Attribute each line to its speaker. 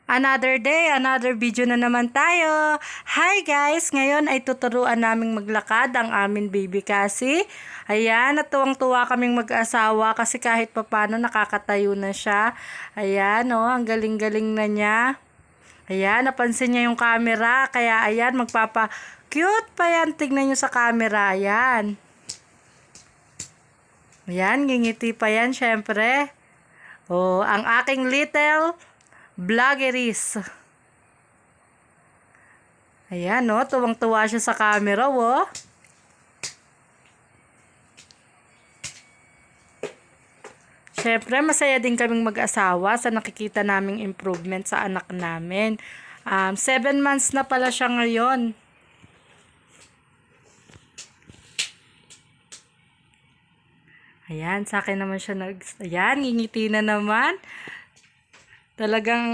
Speaker 1: Another day, another video na naman tayo. Hi guys! Ngayon ay tuturuan naming maglakad ang amin baby Cassie. Ayan, natuwang-tuwa kaming mag-asawa kasi kahit papano nakakatayo na siya. Ayan, oh, ang galing-galing na niya. Ayan, napansin niya yung camera. Kaya ayan, magpapa-cute pa yan. Tignan niyo sa camera. Ayan. Ayan, ngingiti pa yan syempre. Oh, ang aking little vloggeries. Ayan, no? Tuwang-tuwa siya sa camera, oh. Siyempre, masaya din kaming mag-asawa sa nakikita naming improvement sa anak namin. 7 months na pala siya ngayon. Ayan, sa akin naman siya ayan, ngingiti na naman. Talagang